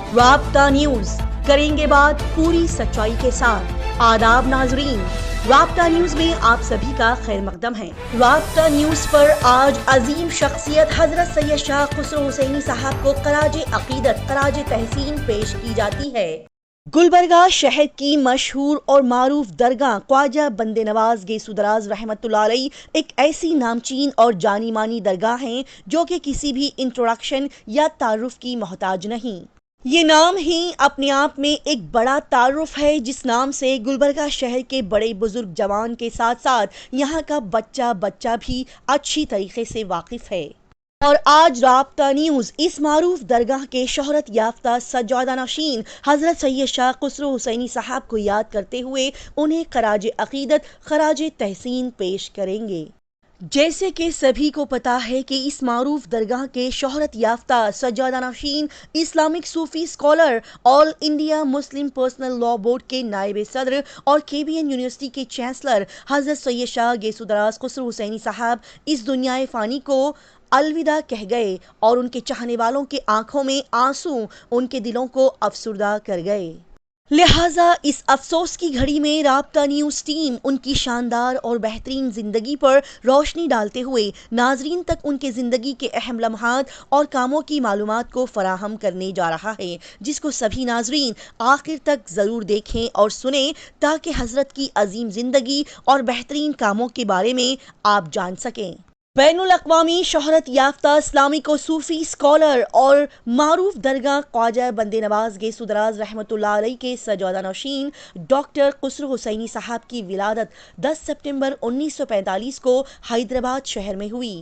رابطہ نیوز کریں گے بات پوری سچائی کے ساتھ۔ آداب ناظرین، رابطہ نیوز میں آپ سبھی کا خیر مقدم ہے۔ رابطہ نیوز پر آج عظیم شخصیت حضرت سید شاہ خسرو حسینی صاحب کو خراج عقیدت خراج تحسین پیش کی جاتی ہے۔ گلبرگہ شہر کی مشہور اور معروف درگاہ خواجہ بندے نواز گیسو دراز رحمۃ اللہ علیہ ایک ایسی نامچین اور جانی مانی درگاہ ہیں جو کہ کسی بھی انٹروڈکشن یا تعارف کی محتاج نہیں۔ یہ نام ہی اپنے آپ میں ایک بڑا تعارف ہے، جس نام سے گلبرگہ شہر کے بڑے بزرگ جوان کے ساتھ ساتھ یہاں کا بچہ بھی اچھی طریقے سے واقف ہے۔ اور آج رابطہ نیوز اس معروف درگاہ کے شہرت یافتہ سجادہ نشین حضرت سید شاہ خسرو حسینی صاحب کو یاد کرتے ہوئے انہیں خراج عقیدت خراج تحسین پیش کریں گے۔ جیسے کہ سبھی کو پتا ہے کہ اس معروف درگاہ کے شہرت یافتہ سجادہ نشین اسلامک صوفی scholar, all India Muslim personal law board کے نائب صدر اور KBN یونیورسٹی کے چانسلر حضرت سید شاہ گیسو دراز خسرو حسینی صاحب اس دنیائے فانی کو الوداع کہہ گئے اور ان کے چاہنے والوں کے آنکھوں میں آنسو ان کے دلوں کو افسردہ کر گئے۔ لہٰذا اس افسوس کی گھڑی میں رابطہ نیوز ٹیم ان کی شاندار اور بہترین زندگی پر روشنی ڈالتے ہوئے ناظرین تک ان کے زندگی کے اہم لمحات اور کاموں کی معلومات کو فراہم کرنے جا رہا ہے، جس کو سبھی ناظرین آخر تک ضرور دیکھیں اور سنیں تاکہ حضرت کی عظیم زندگی اور بہترین کاموں کے بارے میں آپ جان سکیں۔ بین الاقوامی شہرت یافتہ اسلامک و صوفی اسکالر اور معروف درگاہ خواجہ بندے نواز گیسو دراز رحمۃ اللہ علیہ کے سجادہ نشین ڈاکٹر خسرو حسینی صاحب کی ولادت 10 سپتمبر 1945 کو حیدرآباد شہر میں ہوئی۔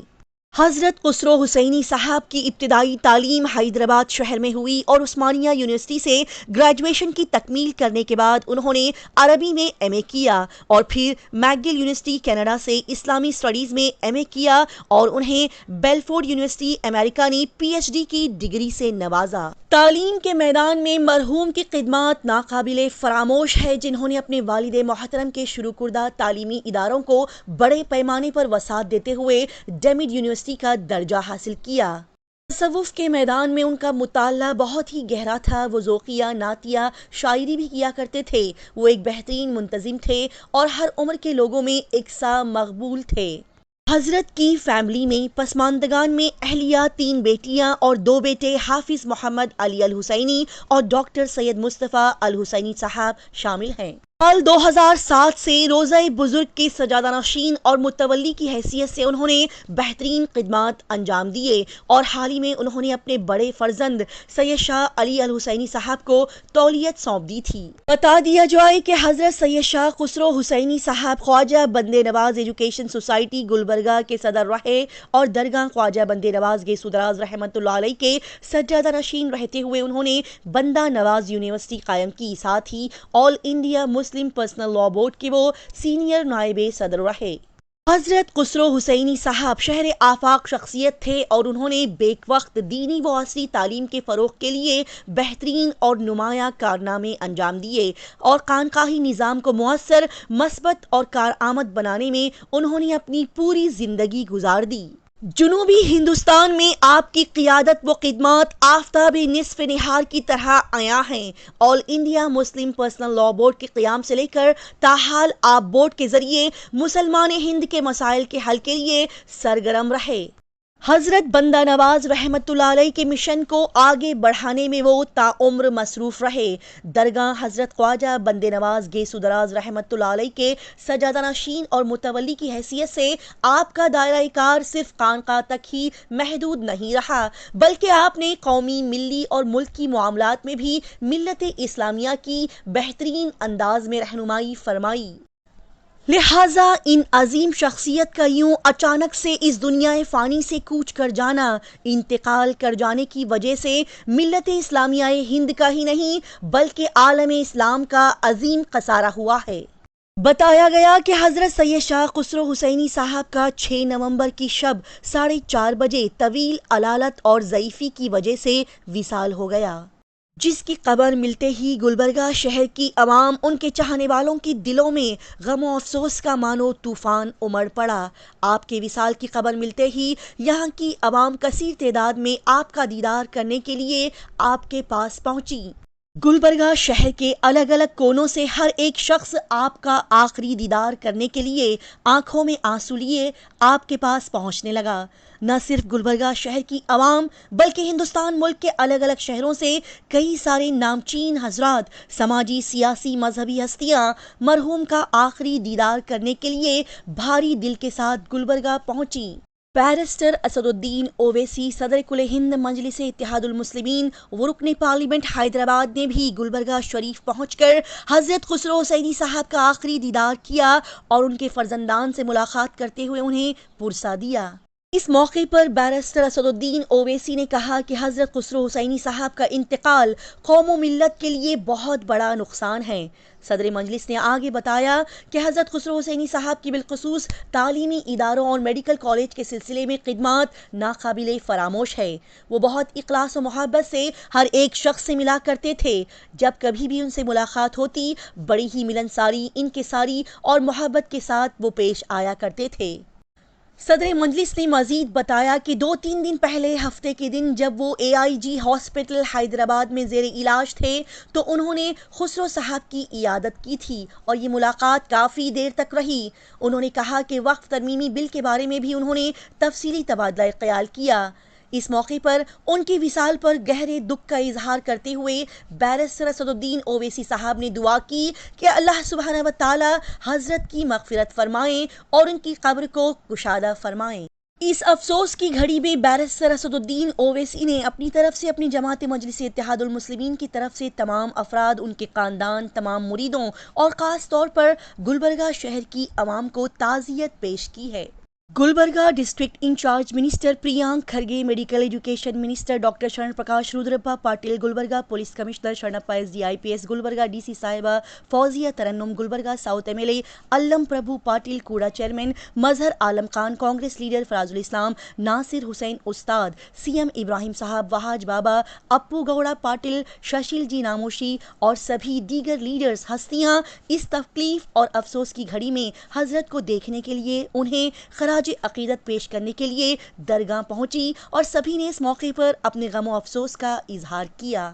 حضرت خسرو حسینی صاحب کی ابتدائی تعلیم حیدرآباد شہر میں ہوئی اور عثمانیہ یونیورسٹی سے گریجویشن کی تکمیل کرنے کے بعد انہوں نے عربی میں MA کیا اور پھر میکگل یونیورسٹی کینیڈا سے اسلامی اسٹڈیز میں MA کیا اور انہیں بیلفورڈ یونیورسٹی امریکہ نے PhD کی ڈگری سے نوازا۔ تعلیم کے میدان میں مرحوم کی خدمات ناقابل فراموش ہے، جنہوں نے اپنے والد محترم کے شروع کردہ تعلیمی اداروں کو بڑے پیمانے پر وسعت دیتے ہوئے ڈیمڈ یونیورسٹی کا درجہ حاصل کیا۔ تصوف کے میدان میں ان کا مطالعہ بہت ہی گہرا تھا، وہ ذوقیہ نعتیہ شاعری بھی کیا کرتے تھے، وہ ایک بہترین منتظم تھے اور ہر عمر کے لوگوں میں یکساں مقبول تھے۔ حضرت کی فیملی میں پسماندگان میں اہلیہ 3 بیٹیاں اور 2 بیٹے حافظ محمد علی الحسینی اور ڈاکٹر سید مصطفیٰ الحسینی صاحب شامل ہیں۔ سال 2007 سے روضہ بزرگ کے سجادہ نشین اور متولی کی حیثیت سے انہوں نے بہترین خدمات انجام دیے اور حال ہی میں انہوں نے اپنے بڑے فرزند سید شاہ علی الحسینی صاحب کو تولیت سونپ دی تھی۔ بتا دیا جائے کہ حضرت سید شاہ خسرو حسینی صاحب خواجہ بندے نواز ایجوکیشن سوسائٹی گلبرگہ کے صدر رہے اور درگاہ خواجہ بندے نواز گیسو دراز رحمۃ اللہ علیہ کے سجادہ نشین رہتے ہوئے انہوں نے بندہ نواز یونیورسٹی قائم کی، ساتھ ہی all India Muslim personal law board کے وہ سینئر نائب صدر رہے۔ حضرت خسرو حسینی صاحب شہر آفاق شخصیت تھے اور انہوں نے بیک وقت دینی و عصری تعلیم کے فروغ کے لیے بہترین اور نمایاں کارنامے انجام دیے اور خانقاہی نظام کو مؤثر، مثبت اور کارآمد بنانے میں انہوں نے اپنی پوری زندگی گزار دی۔ جنوبی ہندوستان میں آپ کی قیادت و خدمات آفتاب نصف نہار کی طرح عیاں ہیں۔ All India Muslim personal law board کے قیام سے لے کر تاحال آپ بورڈ کے ذریعے مسلمان ہند کے مسائل کے حل کے لیے سرگرم رہے۔ حضرت بندہ نواز رحمۃ اللہ علیہ کے مشن کو آگے بڑھانے میں وہ تاعمر مصروف رہے۔ درگاہ حضرت خواجہ بندے نواز گیسو دراز رحمۃ اللہ علیہ کے سجادہ نشین اور متولی کی حیثیت سے آپ کا دائرہ کار صرف خانقاہ تک ہی محدود نہیں رہا، بلکہ آپ نے قومی، ملی اور ملکی معاملات میں بھی ملت اسلامیہ کی بہترین انداز میں رہنمائی فرمائی۔ لہٰذا ان عظیم شخصیت کا یوں اچانک سے اس دنیائے فانی سے کوچ کر جانا، انتقال کر جانے کی وجہ سے ملت اسلامیہ ہند کا ہی نہیں بلکہ عالم اسلام کا عظیم خسارہ ہوا ہے۔ بتایا گیا کہ حضرت سید شاہ خسرو حسینی صاحب کا 6 نومبر کی شب 4:30 بجے طویل علالت اور ضعیفی کی وجہ سے وصال ہو گیا۔ جس کی خبر ملتے ہی گلبرگہ شہر کی عوام، ان کے چاہنے والوں کے دلوں میں غم و افسوس کا مانو طوفان امڑ پڑا۔ آپ کے وصال کی خبر ملتے ہی یہاں کی عوام کثیر تعداد میں آپ کا دیدار کرنے کے لیے آپ کے پاس پہنچی۔ گلبرگہ شہر کے الگ الگ کونوں سے ہر ایک شخص آپ کا آخری دیدار کرنے کے لیے آنکھوں میں آنسو لیے آپ کے پاس پہنچنے لگا۔ نہ صرف گلبرگہ شہر کی عوام بلکہ ہندوستان ملک کے الگ الگ شہروں سے کئی سارے نامچین حضرات، سماجی، سیاسی، مذہبی ہستیاں مرحوم کا آخری دیدار کرنے کے لیے بھاری دل کے ساتھ گلبرگہ پہنچی۔ بیرسٹر اسد الدین اویسی، صدر کل ہند مجلس اتحاد المسلمین و رکن پارلیمنٹ حیدرآباد نے بھی گلبرگہ شریف پہنچ کر حضرت خسرو حسینی صاحب کا آخری دیدار کیا اور ان کے فرزندان سے ملاقات کرتے ہوئے انہیں پرسہ دیا۔ اس موقع پر بیرسٹر اسد الدین اویسی نے کہا کہ حضرت خسرو حسینی صاحب کا انتقال قوم و ملت کے لیے بہت بڑا نقصان ہے۔ صدر مجلس نے آگے بتایا کہ حضرت خسرو حسینی صاحب کی بالخصوص تعلیمی اداروں اور میڈیکل کالج کے سلسلے میں خدمات ناقابل فراموش ہے۔ وہ بہت اخلاص و محبت سے ہر ایک شخص سے ملا کرتے تھے۔ جب کبھی بھی ان سے ملاقات ہوتی بڑی ہی ملنساری، انکساری اور محبت کے ساتھ وہ پیش آیا کرتے تھے۔ صدر مجلس نے مزید بتایا کہ 2-3 دن پہلے ہفتے کے دن جب وہ AIG ہاسپٹل حیدرآباد میں زیر علاج تھے تو انہوں نے خسرو صاحب کی عیادت کی تھی اور یہ ملاقات کافی دیر تک رہی۔ انہوں نے کہا کہ وقف ترمیمی بل کے بارے میں بھی انہوں نے تفصیلی تبادلہ خیال کیا۔ اس موقع پر ان کی وصال پر گہرے دکھ کا اظہار کرتے ہوئے بیرسٹر اسد الدین اویسی صاحب نے دعا کی کہ اللہ سبحانہ و تعالی حضرت کی مغفرت فرمائیں اور ان کی قبر کو کشادہ فرمائیں۔ اس افسوس کی گھڑی میں بیرسٹر اسد الدین اویسی نے اپنی طرف سے اپنی جماعت مجلس اتحاد المسلمین کی طرف سے تمام افراد، ان کے خاندان، تمام مریدوں اور خاص طور پر گلبرگہ شہر کی عوام کو تعزیت پیش کی ہے۔ Gulbarga district in-charge minister Priyank Kharge, medical education minister doctor Sharan Prakash Rudrappa Patil, Gulbarga police commissioner Sharanappa SG IPS، Gulbarga DC صاحبہ فوزیہ ترنم، گلبرگہ ساؤتھ MLA علم پربھو پاٹل، کوڑا چیئرمین مظہر عالم خان، کانگریس لیڈر فراز الاسلام ناصر حسین استاد، CM ابراہیم صاحب، وہاج بابا، اپو گوڑا پاٹل، ششیل جی ناموشی اور سبھی دیگر لیڈرز، ہستیاں اس تکلیف اور افسوس کی گھڑی میں حضرت کو دیکھنے کے لیے، انہیں خراج عقیدت پیش کرنے کے لیے درگاہ پہنچی اور سبھی نے اس موقع پر اپنے غم و افسوس کا اظہار کیا۔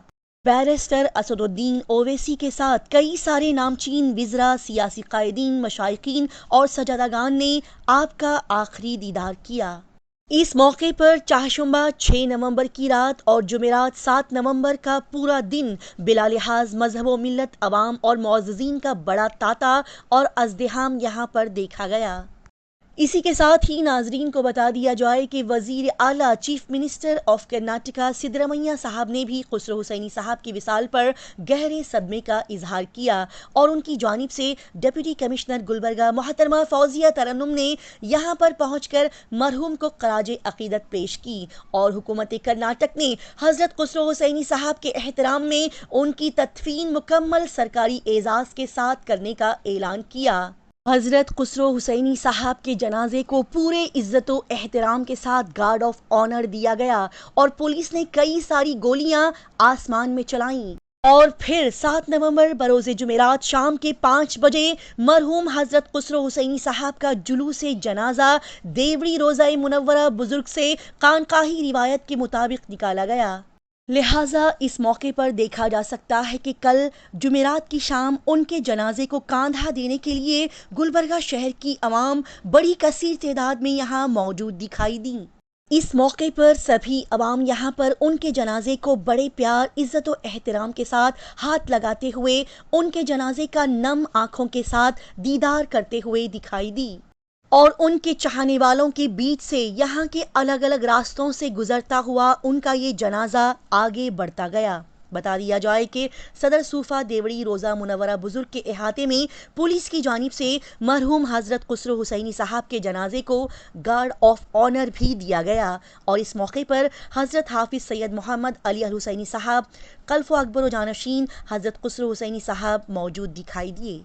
بیرسٹر اسد الدین اویسی کے ساتھ کئی سارے نامچین وزراء، سیاسی قائدین، مشائقین اور سجادگان نے آپ کا آخری دیدار کیا۔ اس موقع پر چہارشنبہ 6 نومبر کی رات اور جمعرات 7 نومبر کا پورا دن بلا لحاظ مذہب و ملت، عوام اور معززین کا بڑا تاتا اور ازدحام یہاں پر دیکھا گیا۔ اسی کے ساتھ ہی ناظرین کو بتا دیا جائے کہ وزیر اعلیٰ چیف منسٹر آف کرناٹکا سدرامیا صاحب نے بھی خسرو حسینی صاحب کی وصال پر گہرے صدمے کا اظہار کیا اور ان کی جانب سے ڈپٹی کمشنر گلبرگہ محترمہ فوزیہ ترنم نے یہاں پر پہنچ کر مرحوم کو خراج عقیدت پیش کی اور حکومت کرناٹک نے حضرت خسرو حسینی صاحب کے احترام میں ان کی تدفین مکمل سرکاری اعزاز کے ساتھ کرنے کا اعلان کیا۔ حضرت خسرو حسینی صاحب کے جنازے کو پورے عزت و احترام کے ساتھ گارڈ آف آنر دیا گیا اور پولیس نے کئی ساری گولیاں آسمان میں چلائیں اور پھر 7 نومبر بروز جمعرات شام کے 5 بجے مرحوم حضرت خسرو حسینی صاحب کا جلوس جنازہ دیوڑی روضہ منورہ بزرگ سے خانقاہی روایت کے مطابق نکالا گیا۔ لہٰذا اس موقع پر دیکھا جا سکتا ہے کہ کل جمعرات کی شام ان کے جنازے کو کاندھا دینے کے لیے گلبرگہ شہر کی عوام بڑی کثیر تعداد میں یہاں موجود دکھائی دیں۔ اس موقع پر سبھی عوام یہاں پر ان کے جنازے کو بڑے پیار، عزت و احترام کے ساتھ ہاتھ لگاتے ہوئے ان کے جنازے کا نم آنکھوں کے ساتھ دیدار کرتے ہوئے دکھائی دی اور ان کے چاہنے والوں کے بیچ سے یہاں کے الگ الگ راستوں سے گزرتا ہوا ان کا یہ جنازہ آگے بڑھتا گیا۔ بتا دیا جائے کہ صدر صوفہ دیوڑی روضہ منورہ بزرگ کے احاطے میں پولیس کی جانب سے مرحوم حضرت خسرو حسینی صاحب کے جنازے کو گارڈ آف آنر بھی دیا گیا اور اس موقع پر حضرت حافظ سید محمد علی الحسینی صاحب، خلف و اکبر و جانشین حضرت خسرو حسینی صاحب موجود دکھائی دیے۔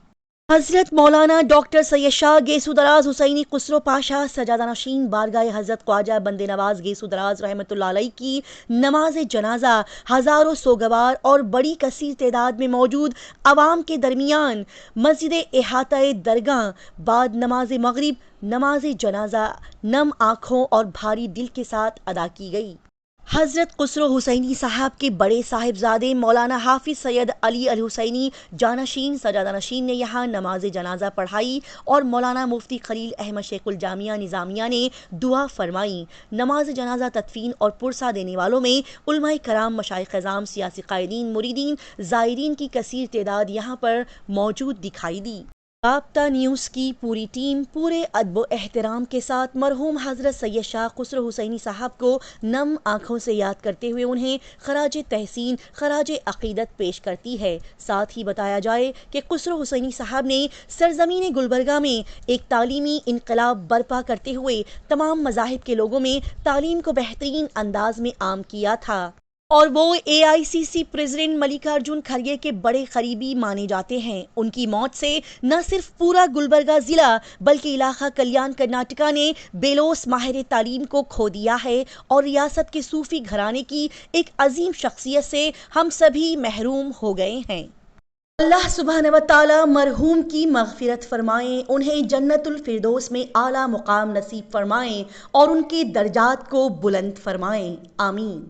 حضرت مولانا ڈاکٹر سید شاہ گیسو دراز حسینی خسرو پاشا سجادہ نشین بارگاہ حضرت خواجہ بندے نواز گیسو دراز رحمۃ اللہ علیہ کی نماز جنازہ ہزاروں سوگوار اور بڑی کثیر تعداد میں موجود عوام کے درمیان مسجد احاطہ درگاہ بعد نماز مغرب نماز جنازہ نم آنکھوں اور بھاری دل کے ساتھ ادا کی گئی۔ حضرت خسرو حسینی صاحب کے بڑے صاحبزادے مولانا حافظ سید علی الحسینی جانشین سجادہ نشین نے یہاں نماز جنازہ پڑھائی اور مولانا مفتی خلیل احمد شیخ الجامعہ نظامیہ نے دعا فرمائی۔ نماز جنازہ تدفین اور پرسہ دینے والوں میں علماء کرام، مشائخ اعظام، سیاسی قائدین، مریدین، زائرین کی کثیر تعداد یہاں پر موجود دکھائی دی۔ رابطہ نیوز کی پوری ٹیم پورے ادب و احترام کے ساتھ مرحوم حضرت سید شاہ خسرو حسینی صاحب کو نم آنکھوں سے یاد کرتے ہوئے انہیں خراج تحسین، خراج عقیدت پیش کرتی ہے۔ ساتھ ہی بتایا جائے کہ خسرو حسینی صاحب نے سرزمین گلبرگہ میں ایک تعلیمی انقلاب برپا کرتے ہوئے تمام مذاہب کے لوگوں میں تعلیم کو بہترین انداز میں عام کیا تھا، اور وہ AICC پریزیڈنٹ ملکارجن کھڑگے کے بڑے قریبی مانے جاتے ہیں۔ ان کی موت سے نہ صرف پورا گلبرگہ ضلع بلکہ علاقہ کلیان کرناٹکا نے بیلوس ماہر تعلیم کو کھو دیا ہے، اور ریاست کے صوفی گھرانے کی ایک عظیم شخصیت سے ہم سبھی محروم ہو گئے ہیں۔ اللہ سبحانہ و تعالی مرحوم کی مغفرت فرمائیں، انہیں جنت الفردوس میں اعلیٰ مقام نصیب فرمائیں اور ان کے درجات کو بلند فرمائیں، آمین۔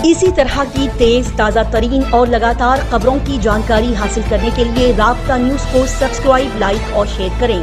اسی طرح کی تیز، تازہ ترین اور لگاتار خبروں کی جانکاری حاصل کرنے کے لیے رابطہ نیوز کو سبسکرائب، لائک اور شیئر کریں۔